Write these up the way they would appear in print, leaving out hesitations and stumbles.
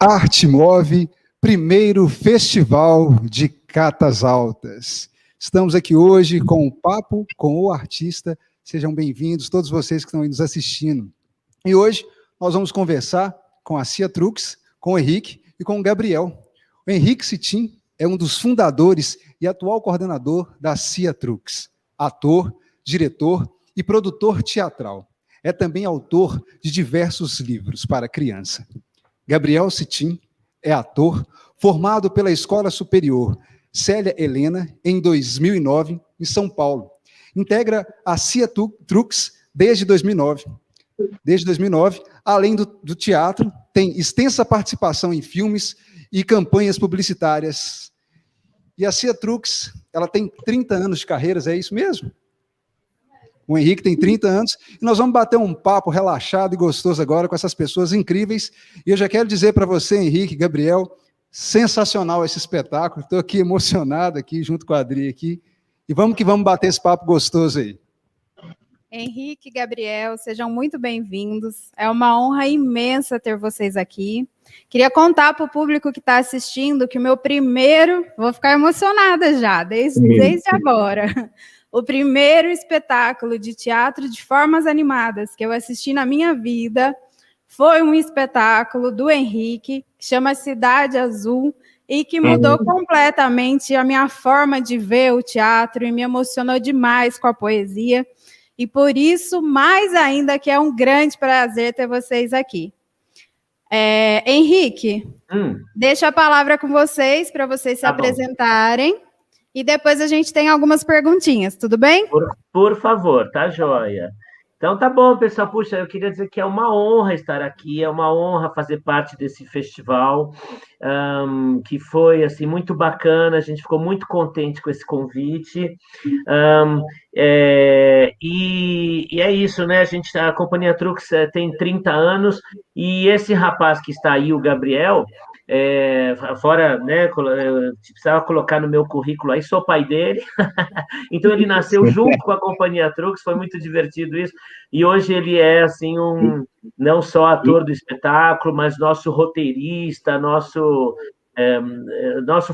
Arte Move, primeiro festival de catas altas. Estamos aqui hoje com o papo com o artista. Sejam bem-vindos, todos vocês que estão aí nos assistindo. E hoje nós vamos conversar com a Cia Trux, com o Henrique e com o Gabriel. O Henrique Citim é um dos fundadores e atual coordenador da Cia Trux, ator, diretor e produtor teatral. É também autor de diversos livros para criança. Gabriel Citim é ator, formado pela Escola Superior Célia Helena em 2009, em São Paulo. Integra a Cia Trux desde 2009. Desde 2009, além do teatro, tem extensa participação em filmes e campanhas publicitárias. E a Cia Trux, ela tem 30 anos de carreira, é isso mesmo? O Henrique tem 30 anos, e nós vamos bater um papo relaxado e gostoso agora com essas pessoas incríveis. E eu já quero dizer para você, Henrique, Gabriel, sensacional esse espetáculo. Estou aqui emocionado aqui, junto com a Adri aqui. E vamos que vamos bater esse papo gostoso aí. Henrique e Gabriel, sejam muito bem-vindos. É uma honra imensa ter vocês aqui. Queria contar para o público que está assistindo que o meu primeiro... Vou ficar emocionada já, desde agora. O primeiro espetáculo de teatro de formas animadas que eu assisti na minha vida foi um espetáculo do Henrique, que chama Cidade Azul, e que mudou completamente a minha forma de ver o teatro e me emocionou demais com a poesia. E por isso, mais ainda, que é um grande prazer ter vocês aqui. Henrique, deixo a palavra com vocês, para vocês se apresentarem. E depois a gente tem algumas perguntinhas, tudo bem? Por favor, tá joia. Então tá bom, pessoal. Puxa, eu queria dizer que é uma honra estar aqui, é uma honra fazer parte desse festival, que foi assim, muito bacana, a gente ficou muito contente com esse convite. E é isso, né? A Companhia Trux tem 30 anos, e esse rapaz que está aí, o Gabriel... fora, né, precisava colocar no meu currículo aí, sou pai dele, então ele nasceu junto com a Companhia Trux, foi muito divertido isso, e hoje ele é, assim, não só ator do espetáculo, mas nosso roteirista, nosso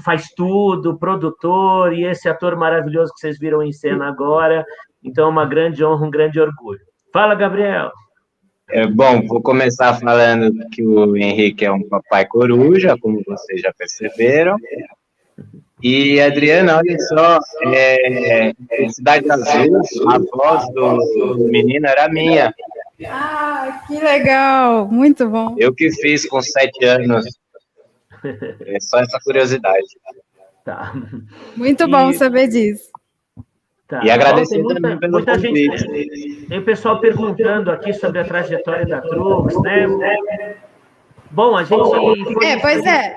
faz tudo, produtor, e esse ator maravilhoso que vocês viram em cena agora, então é uma grande honra, um grande orgulho. Fala, Gabriel! Bom, vou começar falando que o Henrique é um papai coruja, como vocês já perceberam. E, Adriana, olha só, Cidade Azul, a voz do menino era minha. Ah, que legal, muito bom. Eu que fiz com 7 anos. É só essa curiosidade. Tá. Muito bom saber disso. Tá. E agradecer também pelo muita convite. Gente, tem o pessoal perguntando aqui sobre a trajetória da Trux, né? Bom, a gente... Pois é.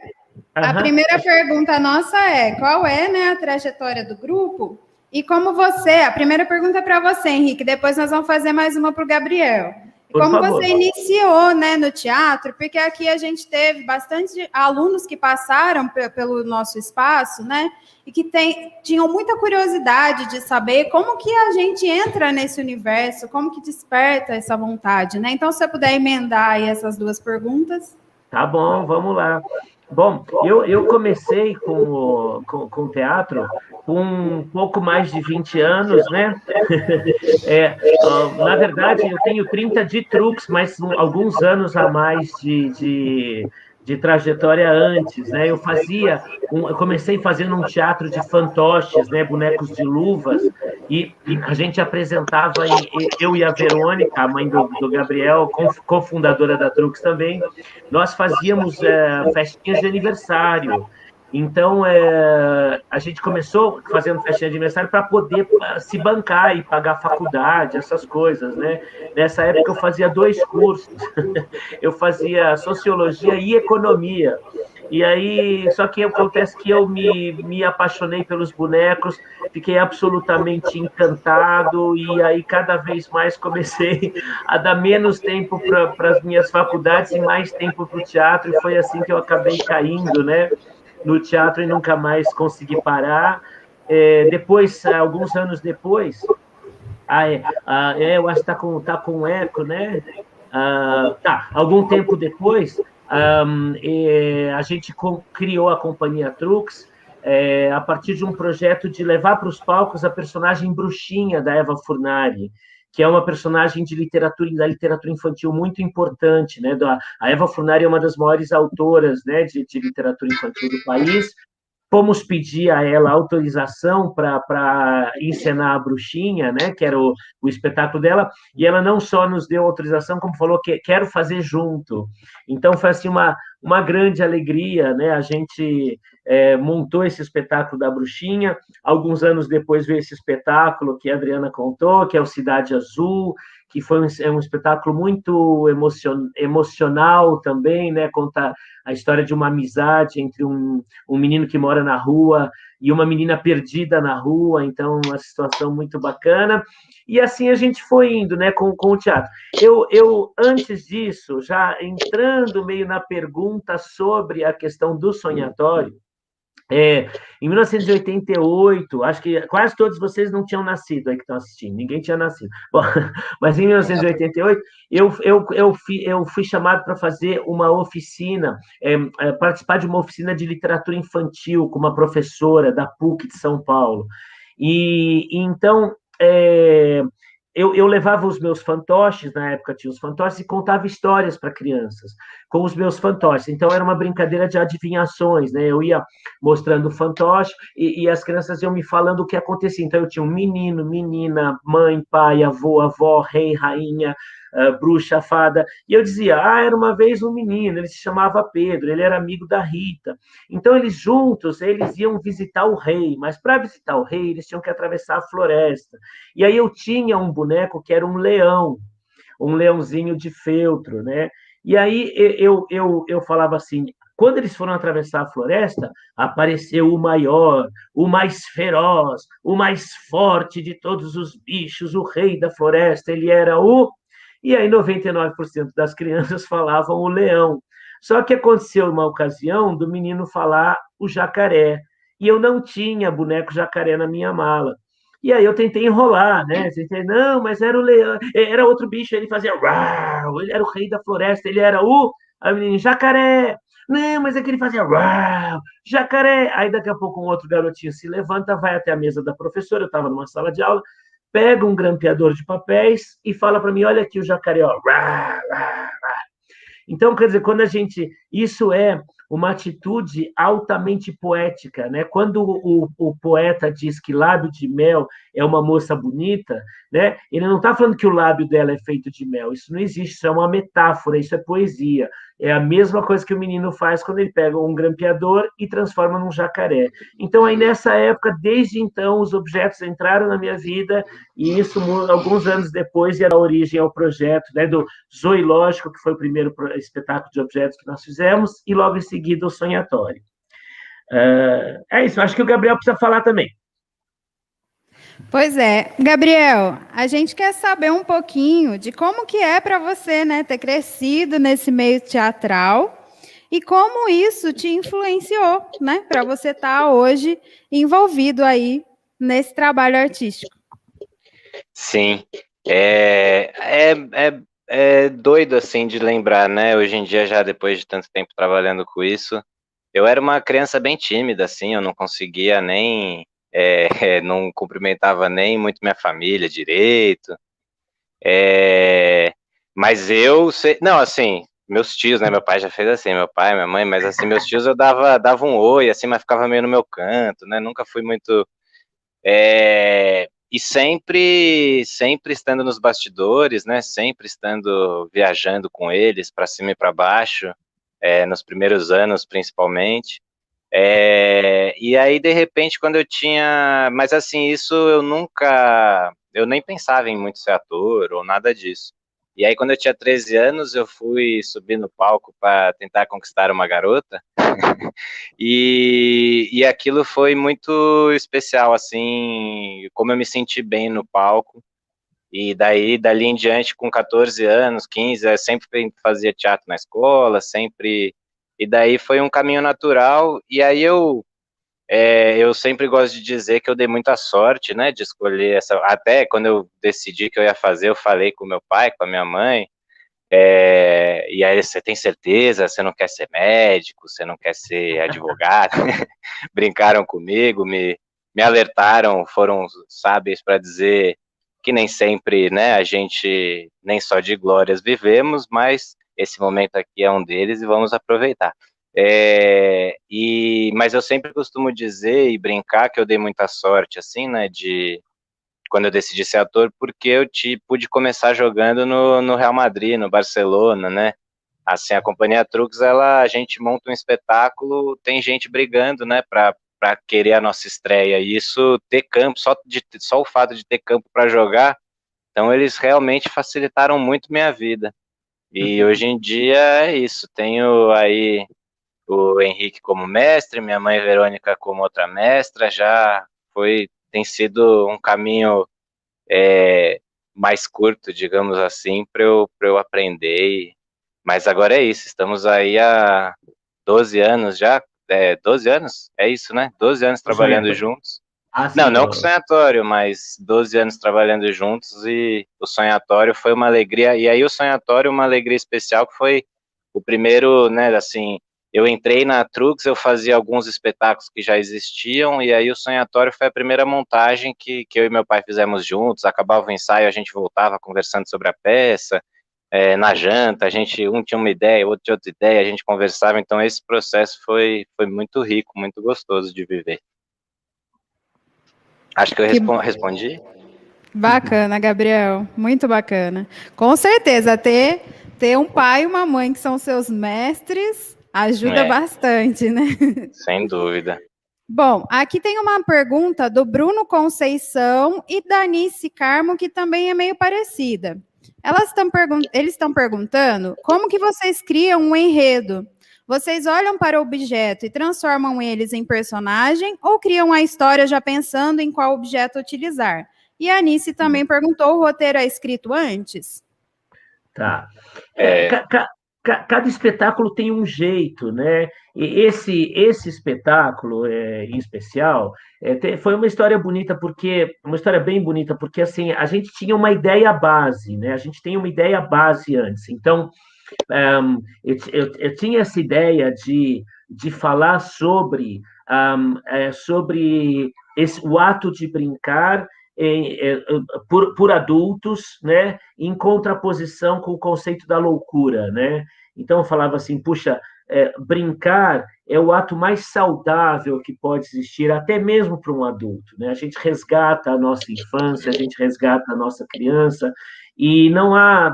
A primeira pergunta nossa é, qual é, né, a trajetória do grupo? E como a primeira pergunta é para você, Henrique, depois nós vamos fazer mais uma para o Gabriel. Como você iniciou, né, no teatro, porque aqui a gente teve bastante alunos que passaram pelo nosso espaço, né, e que tinham muita curiosidade de saber como que a gente entra nesse universo, como que desperta essa vontade, né? Então, se você puder emendar aí essas duas perguntas. Tá bom, vamos lá. Bom, eu comecei com o teatro com um pouco mais de 20 anos, né? Na verdade, eu tenho 30 de Trux, mas alguns anos a mais de trajetória antes, né? Eu comecei fazendo um teatro de fantoches, né? Bonecos de luvas, e a gente apresentava, eu e a Verônica, a mãe do Gabriel, cofundadora da Trux também, nós fazíamos festinhas de aniversário. Então, a gente começou fazendo festinha de aniversário para poder se bancar e pagar faculdade, essas coisas, né? Nessa época, eu fazia 2 cursos. Eu fazia Sociologia e Economia. E aí, só que acontece que eu me apaixonei pelos bonecos, fiquei absolutamente encantado, e aí cada vez mais comecei a dar menos tempo para as minhas faculdades e mais tempo para o teatro, e foi assim que eu acabei caindo, né, no teatro, e nunca mais consegui parar. Depois, alguns anos depois, eu acho que está com eco, né? Algum tempo depois, A gente criou a Companhia Trux a partir de um projeto de levar para os palcos a personagem bruxinha da Eva Furnari, que é uma personagem da literatura infantil muito importante, né? A Eva Furnari é uma das maiores autoras, né, de literatura infantil do país. Fomos pedir a ela autorização para encenar a bruxinha, né, que era o espetáculo dela, e ela não só nos deu autorização, como falou que quero fazer junto. Então, foi assim, uma grande alegria, né? A gente montou esse espetáculo da bruxinha. Alguns anos depois veio esse espetáculo que a Adriana contou, que é o Cidade Azul, que foi um espetáculo muito emocional também, né? Conta a história de uma amizade entre um menino que mora na rua e uma menina perdida na rua, então uma situação muito bacana. E assim a gente foi indo, né, com o teatro. Eu, antes disso, já entrando meio na pergunta sobre a questão do sonhatório, em 1988, acho que quase todos vocês não tinham nascido aí que estão assistindo, ninguém tinha nascido. Bom, mas em 1988, eu fui chamado para fazer uma oficina, participar de uma oficina de literatura infantil com uma professora da PUC de São Paulo. E então, eu levava os meus fantoches, na época tinha os fantoches, e contava histórias para crianças, com os meus fantoches. Então, era uma brincadeira de adivinhações, né? Eu ia mostrando o fantoche e as crianças iam me falando o que acontecia. Então, eu tinha um menino, menina, mãe, pai, avô, avó, rei, rainha, bruxa, fada. E eu dizia, era uma vez um menino, ele se chamava Pedro, ele era amigo da Rita. Então, eles juntos, eles iam visitar o rei, mas para visitar o rei, eles tinham que atravessar a floresta. E aí eu tinha um boneco que era um leão, um leãozinho de feltro, né? E aí eu falava assim, quando eles foram atravessar a floresta, apareceu o maior, o mais feroz, o mais forte de todos os bichos, o rei da floresta, ele era o... E aí 99% das crianças falavam o leão. Só que aconteceu uma ocasião do menino falar o jacaré, e eu não tinha boneco jacaré na minha mala. E aí eu tentei enrolar, né? Tentei, não, mas era o leão, era outro bicho, ele fazia uau, ele era o rei da floresta, ele era o... Aí o menino, jacaré! Não, mas é que ele fazia uau, jacaré! Aí daqui a pouco um outro garotinho se levanta, vai até a mesa da professora, eu estava numa sala de aula, pega um grampeador de papéis e fala para mim, olha aqui o jacaré, ó. Uau, uau. Então, quer dizer, quando a gente... Isso é uma atitude altamente poética, né? Quando o poeta diz que lábio de mel é uma moça bonita, né? Ele não está falando que o lábio dela é feito de mel. Isso não existe, isso é uma metáfora, isso é poesia. É a mesma coisa que o menino faz quando ele pega um grampeador e transforma num jacaré. Então, aí nessa época, desde então, os objetos entraram na minha vida e isso, alguns anos depois, ia dar origem ao projeto, né, do Zoológico, que foi o primeiro espetáculo de objetos que nós fizemos, e logo em seguida o Sonhatório. É isso, acho que o Gabriel precisa falar também. Pois é, Gabriel, a gente quer saber um pouquinho de como que é para você, né, ter crescido nesse meio teatral e como isso te influenciou, né, para você estar hoje envolvido aí nesse trabalho artístico. Sim, é doido assim de lembrar, né? Hoje em dia, já depois de tanto tempo trabalhando com isso, eu era uma criança bem tímida, assim, eu não conseguia nem, não cumprimentava nem muito minha família direito, mas não, assim, meus tios, né? Meu pai já fez assim, meu pai, minha mãe, mas assim, meus tios eu dava um oi, assim, mas ficava meio no meu canto, né? Nunca fui muito... E sempre estando nos bastidores, né? Sempre estando viajando com eles para cima e para baixo, nos primeiros anos principalmente. E aí, de repente, quando eu tinha... Mas assim, isso eu nem pensava em muito ser ator ou nada disso. E aí, quando eu tinha 13 anos, eu fui subir no palco para tentar conquistar uma garota. E aquilo foi muito especial, assim, como eu me senti bem no palco. E daí, dali em diante, com 14 anos, 15, eu sempre fazia teatro na escola, sempre... E daí foi um caminho natural, e aí eu sempre gosto de dizer que eu dei muita sorte, né, de escolher essa... Até quando eu decidi que eu ia fazer, eu falei com meu pai, com a minha mãe, E aí, você tem certeza? Você não quer ser médico? Você não quer ser advogado? Brincaram comigo, me alertaram, foram sábios para dizer que nem sempre, né, a gente nem só de glórias vivemos, mas esse momento aqui é um deles e vamos aproveitar. Mas eu sempre costumo dizer e brincar que eu dei muita sorte, assim, né, quando eu decidi ser ator, porque eu pude começar jogando no Real Madrid, no Barcelona, né? Assim, a Companhia Truques, a gente monta um espetáculo, tem gente brigando, né, para querer a nossa estreia, e isso, ter campo, só o fato de ter campo para jogar, então eles realmente facilitaram muito minha vida. E hoje em dia é isso, tenho aí o Henrique como mestre, minha mãe Verônica como outra mestra, tem sido um caminho mais curto, digamos assim, para eu aprender. Mas agora é isso, estamos aí há 12 anos já, 12 anos? É isso, né? 12 anos O trabalhando sonhador. juntos. Sim, Não com o Sonhatório, mas 12 anos trabalhando juntos, e o Sonhatório foi uma alegria, e aí o Sonhatório, uma alegria especial, que foi o primeiro, né, assim, eu entrei na Trux, eu fazia alguns espetáculos que já existiam, e aí o Sonhatório foi a primeira montagem que eu e meu pai fizemos juntos, acabava o ensaio, a gente voltava conversando sobre a peça, na janta, um tinha uma ideia, outro tinha outra ideia, a gente conversava, então esse processo foi muito rico, muito gostoso de viver. Acho que eu Que respondi. bacana, Gabriel. Muito bacana. Com certeza, ter um pai e uma mãe que são seus mestres ajuda bastante, né? Sem dúvida. Bom, aqui tem uma pergunta do Bruno Conceição e da Anice Carmo, que também é meio parecida. Eles estão perguntando como que vocês criam um enredo. Vocês olham para o objeto e transformam eles em personagem ou criam a história já pensando em qual objeto utilizar? E a Anice também perguntou, o roteiro é escrito antes? Tá. Cada espetáculo tem um jeito, né? E esse espetáculo em especial foi uma história bonita uma história bem bonita porque assim a gente tinha uma ideia base, né? A gente tem uma ideia base antes. Então eu tinha essa ideia de falar sobre o ato de brincar por adultos, né, em contraposição com o conceito da loucura, né? Então eu falava assim, puxa, brincar é o ato mais saudável que pode existir, até mesmo para um adulto, né? A gente resgata a nossa infância, a gente resgata a nossa criança e não há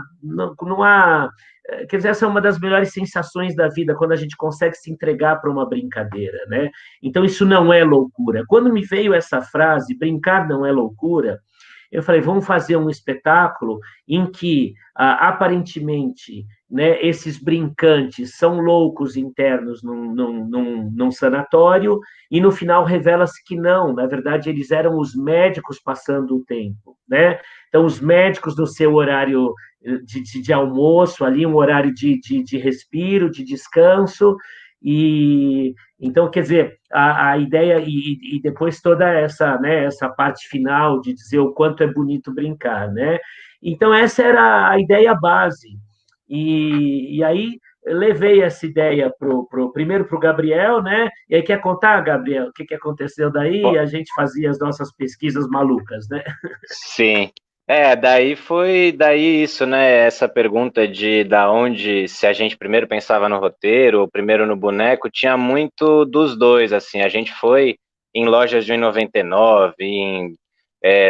quer dizer, essa é uma das melhores sensações da vida, quando a gente consegue se entregar para uma brincadeira, né? Então, isso não é loucura. Quando me veio essa frase, brincar não é loucura, eu falei, vamos fazer um espetáculo em que, aparentemente, né, esses brincantes são loucos internos num sanatório, e no final revela-se que não, na verdade, eles eram os médicos passando o tempo, né? Então, os médicos no seu horário de almoço, ali, um horário de respiro, de descanso, e então, quer dizer, a ideia, e depois toda essa, né, essa parte final de dizer o quanto é bonito brincar, né? Então, essa era a ideia base. E aí levei essa ideia primeiro para o Gabriel, né? E aí quer contar, Gabriel, o que aconteceu daí? E a gente fazia as nossas pesquisas malucas, né? Sim. Daí isso, né? Essa pergunta de da onde, se a gente primeiro pensava no roteiro ou primeiro no boneco, tinha muito dos dois, assim. A gente foi em lojas de 1,99, em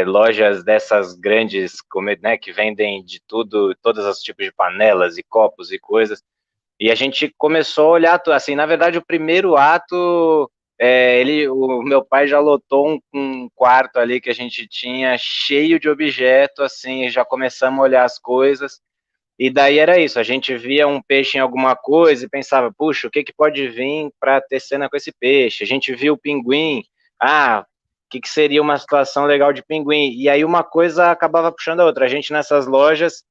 lojas dessas grandes, né, que vendem de tudo, todos os tipos de panelas e copos e coisas. E a gente começou a olhar, assim, na verdade, o primeiro ato, o meu pai já lotou um quarto ali que a gente tinha cheio de objeto, assim, já começamos a olhar as coisas, e daí era isso, a gente via um peixe em alguma coisa e pensava, puxa, o que pode vir para ter cena com esse peixe? A gente viu o pinguim, o que seria uma situação legal de pinguim? E aí uma coisa acabava puxando a outra. A gente nessas lojas,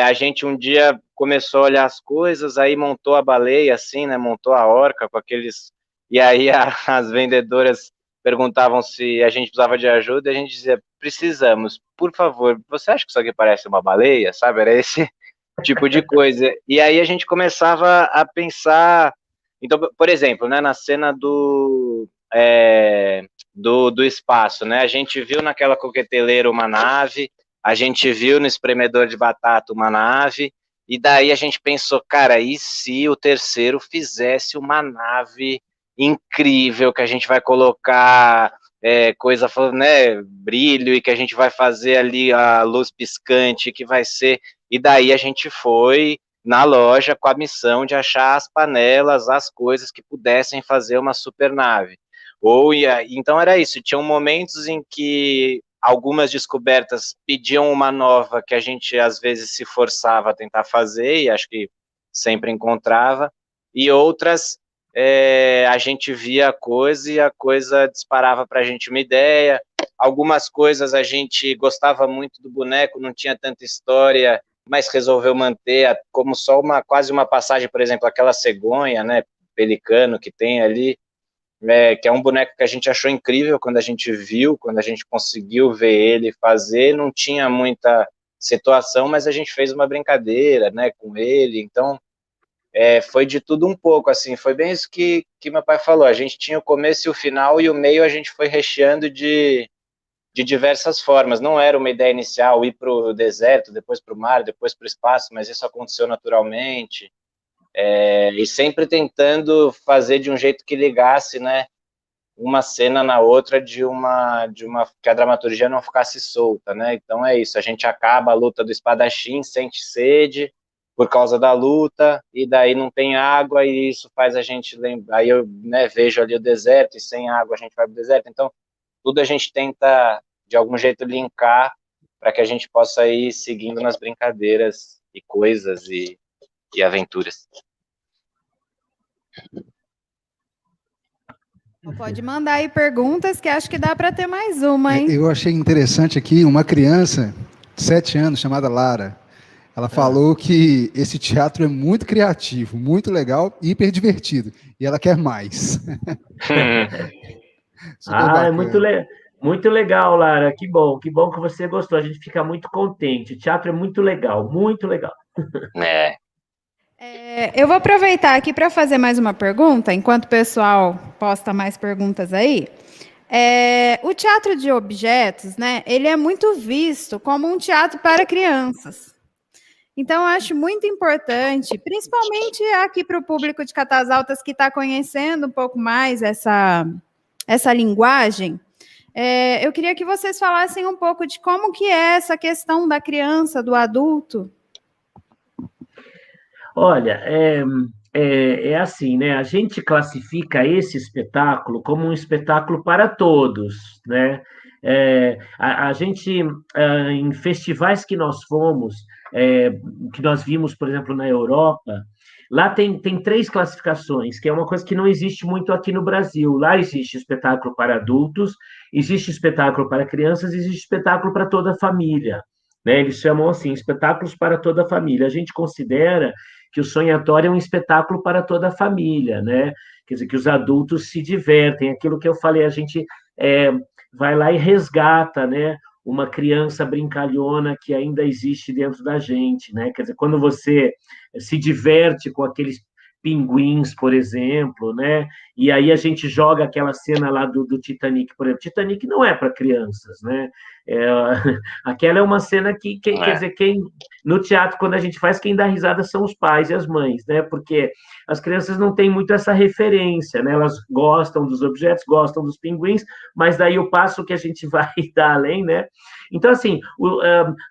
a gente um dia começou a olhar as coisas, aí montou a baleia, assim, né? Montou a orca com aqueles... E aí as vendedoras perguntavam se a gente precisava de ajuda, e a gente dizia, precisamos, por favor, você acha que isso aqui parece uma baleia, sabe? Era tipo de coisa. E aí a gente começava a pensar... Então, por exemplo, né, na cena do espaço, né, a gente viu naquela coqueteleira uma nave, a gente viu no espremedor de batata uma nave, e daí a gente pensou, cara, e se o terceiro fizesse uma nave incrível, que a gente vai colocar coisa, né, brilho, e que a gente vai fazer ali a luz piscante, que vai ser... E daí a gente foi na loja com a missão de achar as panelas, as coisas que pudessem fazer uma supernave. Então era isso, tinham momentos em que algumas descobertas pediam uma nova que a gente às vezes se forçava a tentar fazer, e acho que sempre encontrava, e outras a gente via a coisa e a coisa disparava para a gente uma ideia. Algumas coisas a gente gostava muito do boneco, não tinha tanta história, mas resolveu manter como só quase uma passagem, por exemplo, aquela cegonha, né, pelicano que tem ali, que é um boneco que a gente achou incrível quando a gente viu, quando a gente conseguiu ver ele fazer, não tinha muita situação, mas a gente fez uma brincadeira, né, com ele, então foi de tudo um pouco, assim, foi bem isso que meu pai falou, a gente tinha o começo e o final, e o meio a gente foi recheando de diversas formas. Não era uma ideia inicial ir para o deserto, depois para o mar, depois para o espaço, mas isso aconteceu naturalmente, e sempre tentando fazer de um jeito que ligasse, né, uma cena na outra, que a dramaturgia não ficasse solta, né? Então é isso, a gente acaba a luta do espadachim, sente sede por causa da luta, e daí não tem água, e isso faz a gente lembrar, aí eu, né, vejo ali o deserto, e sem água a gente vai para o deserto, então tudo a gente tenta, de algum jeito, linkar para que a gente possa ir seguindo nas brincadeiras e coisas e aventuras. Pode mandar aí perguntas, que acho que dá para ter mais uma, hein? Eu achei interessante aqui, uma criança de 7 anos, chamada Lara, ela falou que esse teatro é muito criativo, muito legal e hiper divertido, e ela quer mais. É muito legal, Lara. Que bom que você gostou. A gente fica muito contente. O teatro é muito legal, muito legal. Eu vou aproveitar aqui para fazer mais uma pergunta, enquanto o pessoal posta mais perguntas aí. O teatro de objetos, né, ele é muito visto como um teatro para crianças. Então, eu acho muito importante, principalmente aqui para o público de Catas Altas que está conhecendo um pouco mais essa linguagem, eu queria que vocês falassem um pouco de como que é essa questão da criança, do adulto. Olha, assim, né? A gente classifica esse espetáculo como um espetáculo para todos, né? A gente, em festivais que nós fomos, que nós vimos, por exemplo, na Europa, lá tem 3 classificações, que é uma coisa que não existe muito aqui no Brasil. Lá existe espetáculo para adultos, existe espetáculo para crianças, existe espetáculo para toda a família, né? Eles chamam assim, espetáculos para toda a família. A gente considera que o Sonhatório é um espetáculo para toda a família, né? Quer dizer, que os adultos se divertem. Aquilo que eu falei, a gente vai lá e resgata, né? Uma criança brincalhona que ainda existe dentro da gente, né? Quer dizer, quando você se diverte com aqueles pinguins, por exemplo, né? E aí a gente joga aquela cena lá do Titanic, por exemplo. Titanic não é para crianças, né? Aquela é uma cena que quer dizer, no teatro, quando a gente faz, quem dá risada são os pais e as mães, né? Porque as crianças não têm muito essa referência, né? Elas gostam dos objetos, gostam dos pinguins, mas daí o passo que a gente vai dar além, né? Então, assim,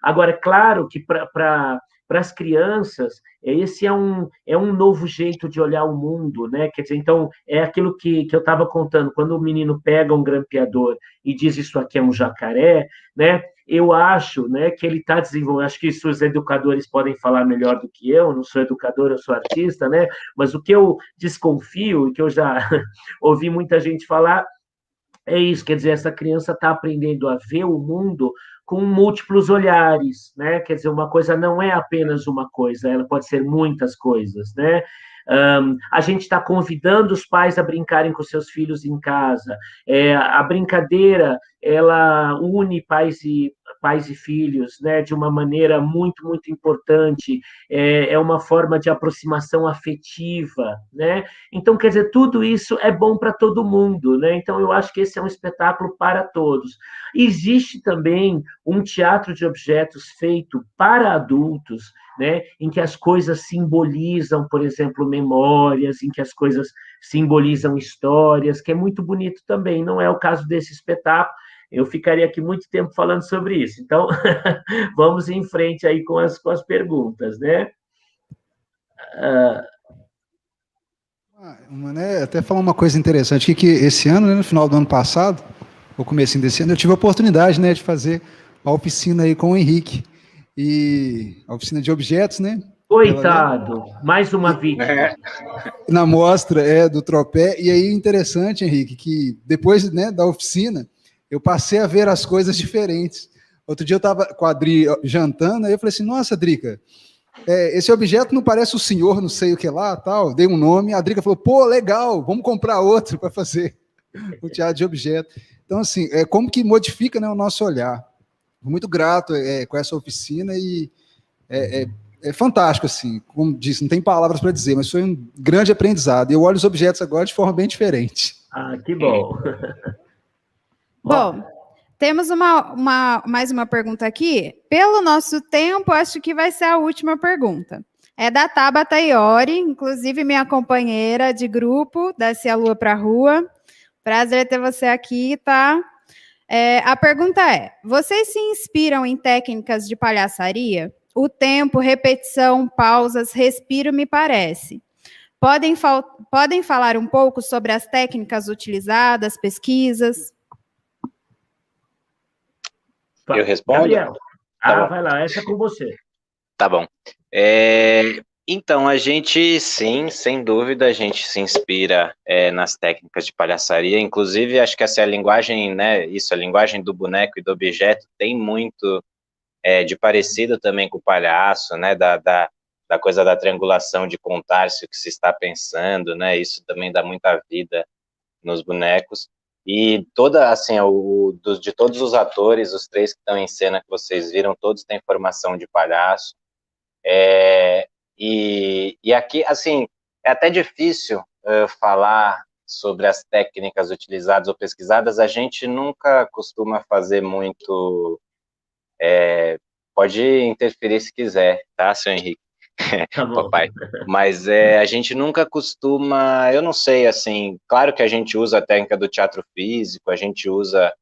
agora, é claro que para as crianças, esse é um novo jeito de olhar o mundo, né? Quer dizer, então, é aquilo que eu estava contando, quando o menino pega um grampeador e diz isso aqui é um jacaré, né? Eu acho, né, que ele está desenvolvendo, acho que isso os educadores podem falar melhor do que eu não sou educador, eu sou artista, né? Mas o que eu desconfio, e que eu já ouvi muita gente falar, é isso, quer dizer, essa criança está aprendendo a ver o mundo com múltiplos olhares, né? Quer dizer, uma coisa não é apenas uma coisa, ela pode ser muitas coisas, né? A gente está convidando os pais a brincarem com seus filhos em casa. A brincadeira, ela une pais pais e filhos, né, de uma maneira muito, muito importante, é uma forma de aproximação afetiva, né? Então, quer dizer, tudo isso é bom para todo mundo, né? Então, eu acho que esse é um espetáculo para todos. Existe também um teatro de objetos feito para adultos, né, em que as coisas simbolizam, por exemplo, memórias, em que as coisas simbolizam histórias, que é muito bonito também. Não é o caso desse espetáculo, eu ficaria aqui muito tempo falando sobre isso. Então, vamos em frente aí com as perguntas, né? Né, até falar uma coisa interessante, que esse ano, né, no final do ano passado, ou comecinho desse ano, eu tive a oportunidade, né, de fazer a oficina aí com o Henrique, e a oficina de objetos, né? Coitado, mais uma vítima. Na mostra do Tropé, e aí interessante, Henrique, que depois, né, da oficina, eu passei a ver as coisas diferentes. Outro dia eu estava com a Adri jantando, aí eu falei assim, nossa, Drica, esse objeto não parece o senhor, não sei o que lá, tal, dei um nome, a Drica falou, pô, legal, vamos comprar outro para fazer o teatro de objeto. Então, assim, como que modifica, né, o nosso olhar. Muito grato com essa oficina e é fantástico, assim, como disse, não tem palavras para dizer, mas foi um grande aprendizado. Eu olho os objetos agora de forma bem diferente. Ah, que bom. Bom, temos mais uma pergunta aqui. Pelo nosso tempo, acho que vai ser a última pergunta. É da Tabata Iori, inclusive minha companheira de grupo, Desce a Lua para a Rua. Prazer ter você aqui, tá? A pergunta é: vocês se inspiram em técnicas de palhaçaria? O tempo, repetição, pausas, respiro, me parece. Podem falar um pouco sobre as técnicas utilizadas, pesquisas? Eu respondo? Gabriel. Tá Vai lá, essa é com você. Tá bom. Então, a gente, sim, sem dúvida, a gente se inspira nas técnicas de palhaçaria. Inclusive, acho que essa é a linguagem, né? Isso, a linguagem do boneco e do objeto tem muito de parecido também com o palhaço, né? Da coisa da triangulação, de contar-se o que se está pensando, né? Isso também dá muita vida nos bonecos. E toda, assim, de todos os atores, os 3 que estão em cena que vocês viram, todos têm formação de palhaço. E aqui, assim, é até difícil falar sobre as técnicas utilizadas ou pesquisadas. A gente nunca costuma fazer muito. Pode interferir se quiser, tá, seu Henrique? Tá bom. Papai. Mas a gente nunca costuma, eu não sei, assim, claro que a gente usa a técnica do teatro físico, a gente usa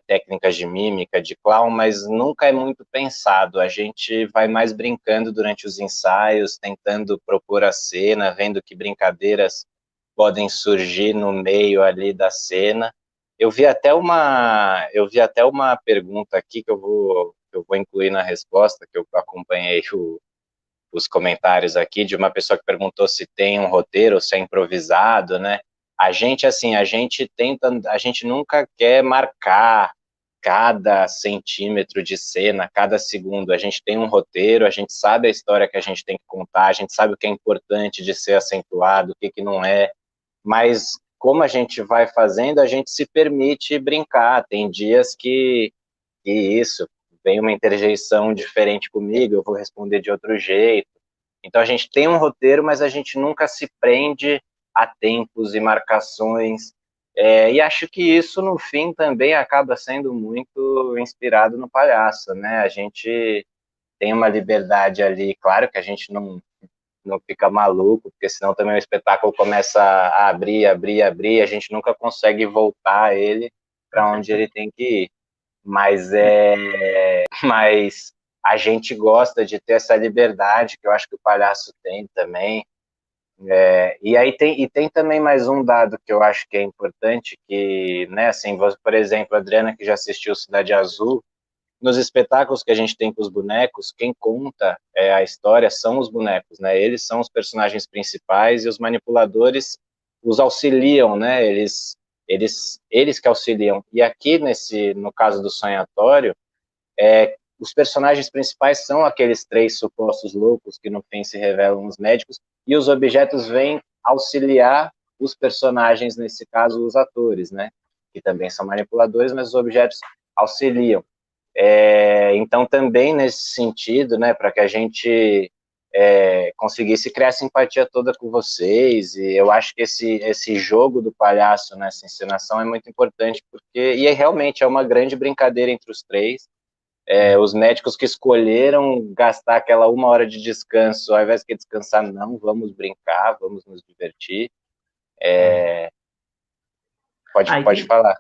técnicas de mímica, de clown, mas nunca é muito pensado. A gente vai mais brincando durante os ensaios, tentando propor a cena, vendo que brincadeiras podem surgir no meio ali da cena. Eu vi até uma pergunta aqui que eu vou incluir na resposta, que eu acompanhei os comentários aqui, de uma pessoa que perguntou se tem um roteiro, se é improvisado, né? A gente nunca quer marcar cada centímetro de cena, cada segundo. A gente tem um roteiro, a gente sabe a história que a gente tem que contar, a gente sabe o que é importante de ser acentuado, o que não é, mas como a gente vai fazendo, a gente se permite brincar. Tem dias que isso, vem uma interjeição diferente comigo, eu vou responder de outro jeito. Então a gente tem um roteiro, mas a gente nunca se prende a tempos e marcações. E acho que isso, no fim, também acaba sendo muito inspirado no palhaço, né? A gente tem uma liberdade ali, claro que a gente não fica maluco, porque senão também o espetáculo começa a abrir, a gente nunca consegue voltar ele para onde ele tem que ir. Mas a gente gosta de ter essa liberdade que eu acho que o palhaço tem também. E aí tem também mais um dado que eu acho que é importante, que, né, assim, por exemplo, a Adriana, que já assistiu Cidade Azul, nos espetáculos que a gente tem com os bonecos, quem conta a história são os bonecos, né? Eles são os personagens principais e os manipuladores os auxiliam, né? Eles que auxiliam. E aqui, no caso do Sonhatório, os personagens principais são aqueles 3 supostos loucos que no fim se revelam os médicos, e os objetos vêm auxiliar os personagens, nesse caso, os atores, né? Que também são manipuladores, mas os objetos auxiliam. Então, também nesse sentido, né, para que a gente conseguisse criar simpatia toda com vocês, e eu acho que esse jogo do palhaço nessa encenação é muito importante, e realmente é uma grande brincadeira entre os três. Os médicos que escolheram gastar aquela 1 hora de descanso, ao invés de descansar, não, vamos brincar, vamos nos divertir. Pode falar.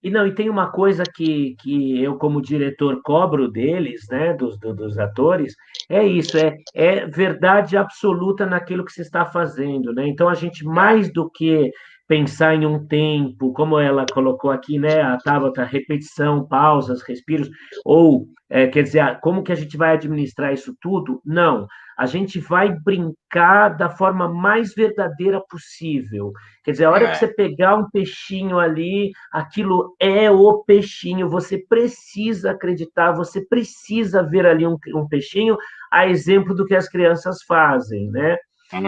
E tem uma coisa que eu, como diretor, cobro deles, né, dos atores, é isso, é verdade absoluta naquilo que se está fazendo, né? Então, a gente, mais do que pensar em um tempo, como ela colocou aqui, né, a Tabata, repetição, pausas, respiros, ou, quer dizer, como que a gente vai administrar isso tudo? Não, a gente vai brincar da forma mais verdadeira possível. Quer dizer, a hora que você pegar um peixinho ali, aquilo é o peixinho, você precisa acreditar, você precisa ver ali um peixinho, a exemplo do que as crianças fazem, né?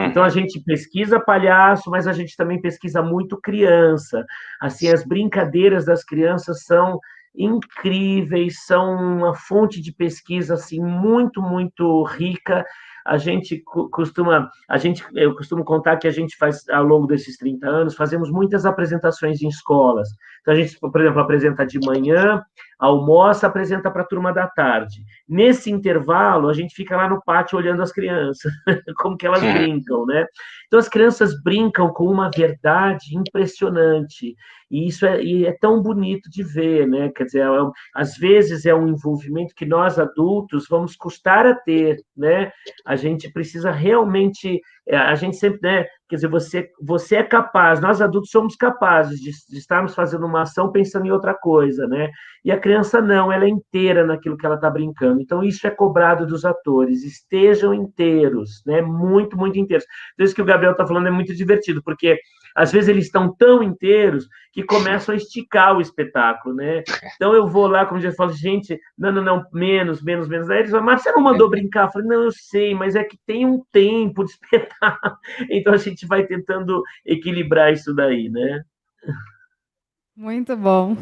Então, a gente pesquisa palhaço, mas a gente também pesquisa muito criança. Assim, as brincadeiras das crianças são incríveis, são uma fonte de pesquisa assim muito, muito rica. Eu costumo contar que a gente faz, ao longo desses 30 anos, fazemos muitas apresentações em escolas. Então, a gente, por exemplo, apresenta de manhã, almoça, apresenta para a turma da tarde. Nesse intervalo, a gente fica lá no pátio olhando as crianças, como que elas brincam, né? Então, as crianças brincam com uma verdade impressionante. E isso é tão bonito de ver, né? Quer dizer, às vezes é um envolvimento que nós adultos vamos custar a ter, né? A gente precisa realmente, a gente sempre, né? Quer dizer, você é capaz, nós adultos somos capazes de estarmos fazendo uma ação pensando em outra coisa, né? E a criança não, ela é inteira naquilo que ela está brincando. Então, isso é cobrado dos atores, estejam inteiros, né? Muito, muito inteiros. Então, isso que o Gabriel está falando é muito divertido, porque às vezes eles estão tão inteiros que começam a esticar o espetáculo, né? Então eu vou lá, como eu falo, gente, não, menos. Aí eles falam, mas você não mandou brincar? Eu falei, não, eu sei, mas é que tem um tempo de espetáculo. Então a gente vai tentando equilibrar isso daí, né? Muito bom.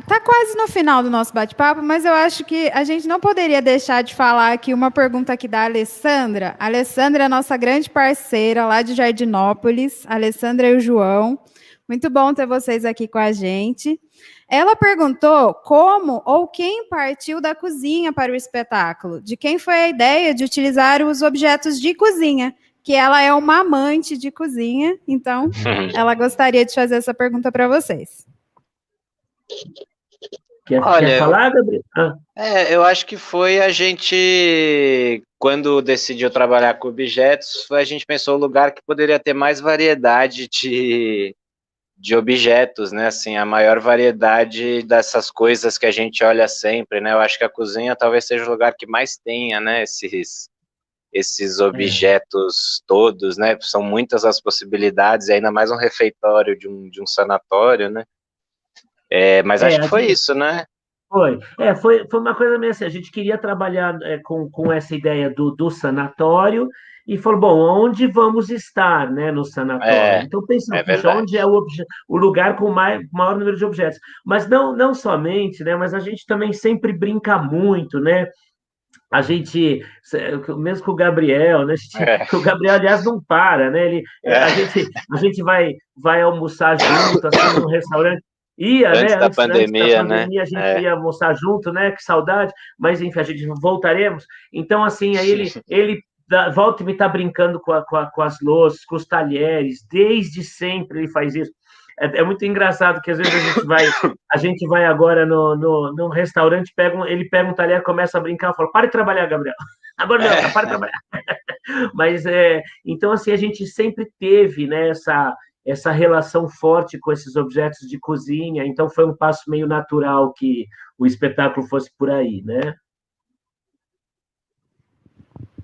Tá quase no final do nosso bate-papo, mas eu acho que a gente não poderia deixar de falar aqui uma pergunta aqui da Alessandra. A Alessandra é a nossa grande parceira lá de Jardinópolis, a Alessandra e o João. Muito bom ter vocês aqui com a gente. Ela perguntou como ou quem partiu da cozinha para o espetáculo, de quem foi a ideia de utilizar os objetos de cozinha, que ela é uma amante de cozinha, então ela gostaria de fazer essa pergunta para vocês. Quer falar, Gabriel? Eu acho que foi a gente, quando decidiu trabalhar com objetos, a gente pensou um lugar que poderia ter mais variedade de objetos, né? Assim, a maior variedade dessas coisas que a gente olha sempre, né? Eu acho que a cozinha talvez seja o lugar que mais tenha, né? Esses objetos todos, né? São muitas as possibilidades, e ainda mais um refeitório de um sanatório, né? Mas acho que foi isso, né? Foi uma coisa meio assim, a gente queria trabalhar com essa ideia do sanatório e falou, bom, onde vamos estar, né, no sanatório? Então, pensando, onde é o lugar com o maior número de objetos? Mas não somente, né, mas a gente também sempre brinca muito, né? A gente, mesmo com o Gabriel, né? O Gabriel, aliás, não para, né? A gente vai almoçar junto, assim, no restaurante. Antes da pandemia, né? A gente ia almoçar junto, né? Que saudade. Mas, enfim, a gente voltaremos. Então, assim, aí ele volta e me está brincando com as louças, com os talheres. Desde sempre ele faz isso. É muito engraçado que às vezes a gente vai agora no restaurante, ele pega um talher, começa a brincar, fala, para de trabalhar, Gabriel. Agora não, para de trabalhar. Mas, então, assim, a gente sempre teve, né, essa relação forte com esses objetos de cozinha, então foi um passo meio natural que o espetáculo fosse por aí, né?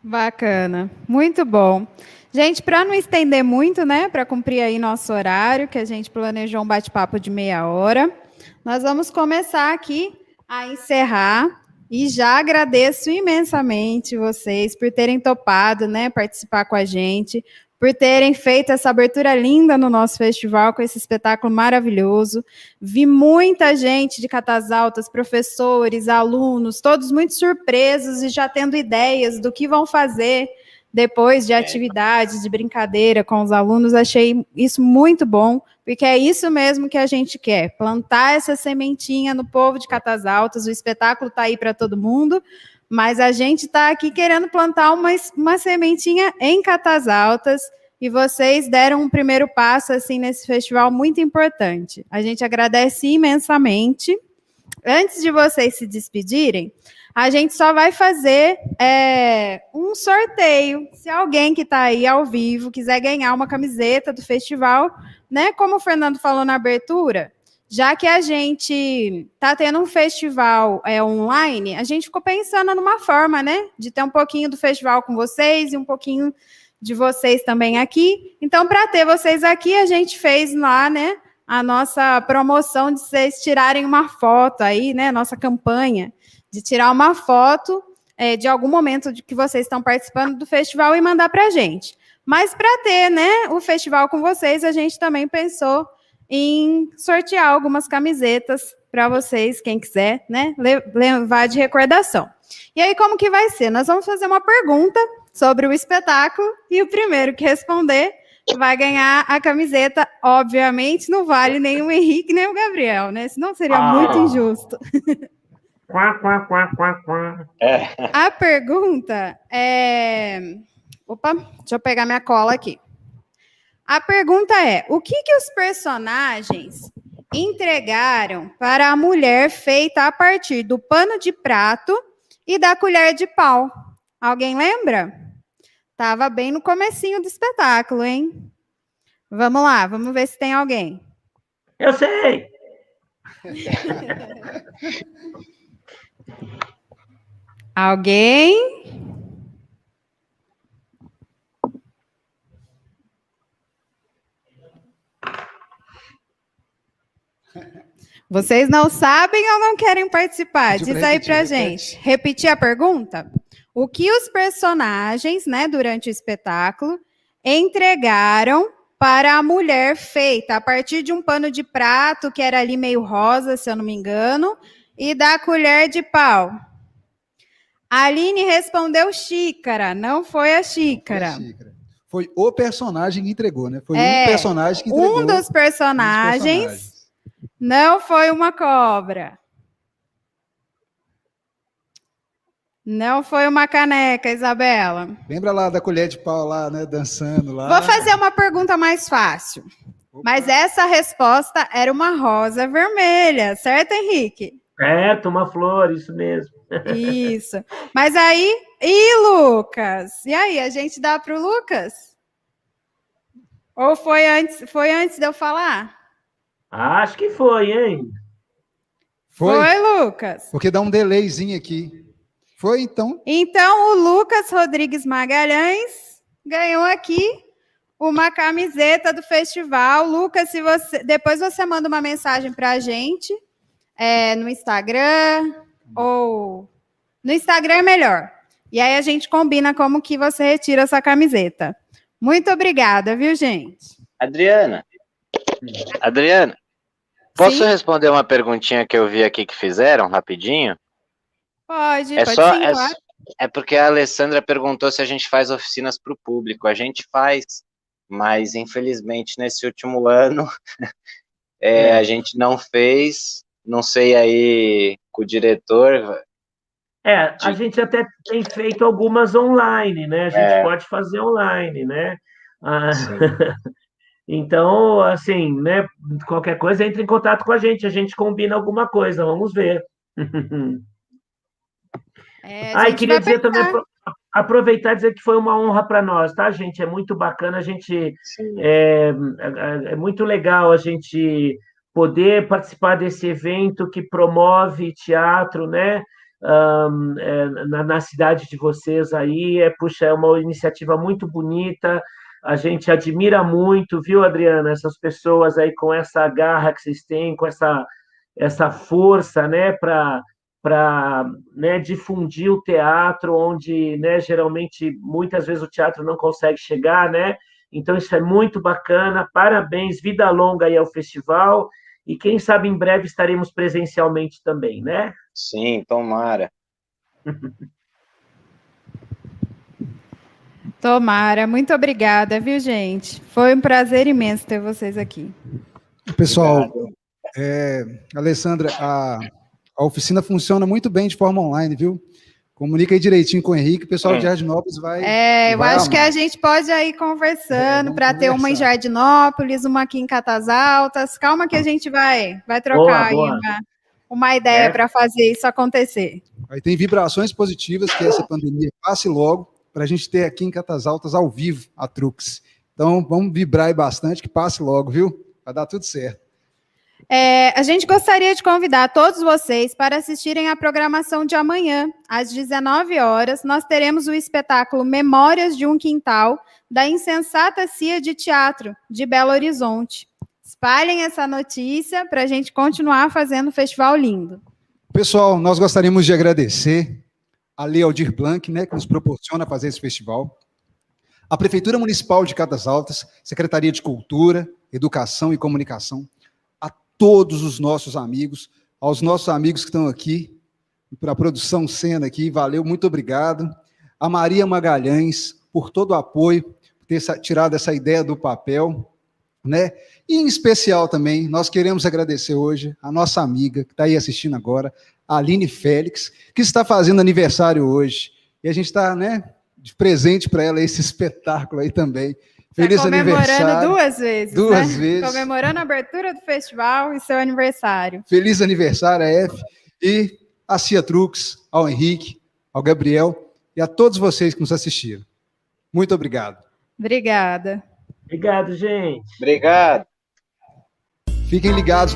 Bacana, muito bom. Gente, para não estender muito, né, para cumprir aí nosso horário, que a gente planejou um bate-papo de 30 minutos, nós vamos começar aqui a encerrar e já agradeço imensamente vocês por terem topado, né, participar com a gente, por terem feito essa abertura linda no nosso festival, com esse espetáculo maravilhoso. Vi muita gente de Catas Altas, professores, alunos, todos muito surpresos e já tendo ideias do que vão fazer depois de atividades, de brincadeira com os alunos. Achei isso muito bom, porque é isso mesmo que a gente quer, plantar essa sementinha no povo de Catas Altas. O espetáculo está aí para todo mundo, mas a gente está aqui querendo plantar uma sementinha em Catas Altas, e vocês deram um primeiro passo assim nesse festival muito importante. A gente agradece imensamente. Antes de vocês se despedirem, a gente só vai fazer um sorteio. Se alguém que está aí ao vivo quiser ganhar uma camiseta do festival, né? Como o Fernando falou na abertura, já que a gente está tendo um festival online, a gente ficou pensando numa forma, né, de ter um pouquinho do festival com vocês e um pouquinho de vocês também aqui. Então, para ter vocês aqui, a gente fez lá, né, a nossa promoção de vocês tirarem uma foto aí, né, nossa campanha de tirar uma foto de algum momento de que vocês estão participando do festival e mandar para a gente. Mas para ter, né, o festival com vocês, a gente também pensou em sortear algumas camisetas para vocês, quem quiser, né, levar de recordação. E aí, como que vai ser? Nós vamos fazer uma pergunta sobre o espetáculo e o primeiro que responder vai ganhar a camiseta. Obviamente, não vale nem o Henrique nem o Gabriel, né? Senão seria muito injusto. A pergunta é... Opa, deixa eu pegar minha cola aqui. A pergunta é: o que os personagens entregaram para a mulher feita a partir do pano de prato e da colher de pau? Alguém lembra? Estava bem no comecinho do espetáculo, hein? Vamos lá, vamos ver se tem alguém. Eu sei! Alguém? Vocês não sabem ou não querem participar? Diz aí pra gente. Repetir a pergunta? O que os personagens, né, durante o espetáculo, entregaram para a mulher feita a partir de um pano de prato, que era ali meio rosa, se eu não me engano, e da colher de pau? A Aline respondeu xícara, não foi a xícara. Foi o personagem que entregou, né? Foi um personagem que entregou. Um dos personagens não foi uma cobra. Não foi uma caneca, Isabela. Lembra lá da colher de pau lá, né? Dançando lá. Vou fazer uma pergunta mais fácil. Opa. Mas essa resposta era uma rosa vermelha, certo, Henrique? Certo, uma flor, isso mesmo. Isso. Mas aí, e Lucas? E aí, a gente dá para o Lucas? Ou foi antes de eu falar? Acho que foi, hein? Foi, Lucas? Porque dá um delayzinho aqui. Foi, então? Então, o Lucas Rodrigues Magalhães ganhou aqui uma camiseta do festival. Lucas, depois você manda uma mensagem para a gente no Instagram, ou no Instagram é melhor. E aí a gente combina como que você retira essa camiseta. Muito obrigada, viu, gente? Adriana, posso responder uma perguntinha que eu vi aqui que fizeram, rapidinho? Pode sim, claro. É porque a Alessandra perguntou se a gente faz oficinas para o público. A gente faz, mas infelizmente nesse último ano a gente não fez. Não sei aí com o diretor. A gente até tem feito algumas online, né? A gente pode fazer online, né? Então, assim, né? Qualquer coisa, entre em contato com a gente combina alguma coisa, vamos ver. Queria dizer também, aproveitar e dizer que foi uma honra para nós, tá, gente? É muito bacana, a gente é muito legal a gente poder participar desse evento que promove teatro, né? Na cidade de vocês aí, é uma iniciativa muito bonita, a gente admira muito, viu, Adriana, essas pessoas aí com essa garra que vocês têm, com essa força, né, para né, difundir o teatro, onde, né, geralmente, muitas vezes o teatro não consegue chegar, né, Então, isso é muito bacana. Parabéns, vida longa aí ao festival. E quem sabe em breve estaremos presencialmente também, né? Sim, tomara. Tomara, muito obrigada, viu, gente? Foi um prazer imenso ter vocês aqui. Pessoal, Alessandra, a oficina funciona muito bem de forma online, viu? Comunica aí direitinho com o Henrique, o pessoal de Jardinópolis vai... Eu acho que a gente pode ir conversando para ter uma em Jardinópolis, uma aqui em Catas Altas. Calma que a gente vai trocar aí uma ideia para fazer isso acontecer. Aí tem vibrações positivas que essa pandemia passe logo, para a gente ter aqui em Catas Altas ao vivo a Trux. Então, vamos vibrar aí bastante, que passe logo, viu? Vai dar tudo certo. A gente gostaria de convidar todos vocês para assistirem à programação de amanhã, às 19 horas. Nós teremos o espetáculo Memórias de um Quintal, da Insensata Cia de Teatro, de Belo Horizonte. Espalhem essa notícia para a gente continuar fazendo o festival lindo. Pessoal, nós gostaríamos de agradecer a Lei Aldir Blanc, né, que nos proporciona fazer esse festival, a Prefeitura Municipal de Catas Altas, Secretaria de Cultura, Educação e Comunicação, a todos os nossos amigos, aos nossos amigos que estão aqui, para a produção cena aqui, valeu, muito obrigado. A Maria Magalhães, por todo o apoio, por ter tirado essa ideia do papel, né? E, em especial também, nós queremos agradecer hoje a nossa amiga, que está aí assistindo agora, a Aline Félix, que está fazendo aniversário hoje. E a gente está, né, de presente para ela esse espetáculo aí também. Feliz aniversário. Comemorando duas vezes. Duas vezes. Comemorando a abertura do festival e seu aniversário. Feliz aniversário, a F. E a Cia Trux, ao Henrique, ao Gabriel e a todos vocês que nos assistiram. Muito obrigado. Obrigada. Obrigado, gente. Obrigado. Fiquem ligados.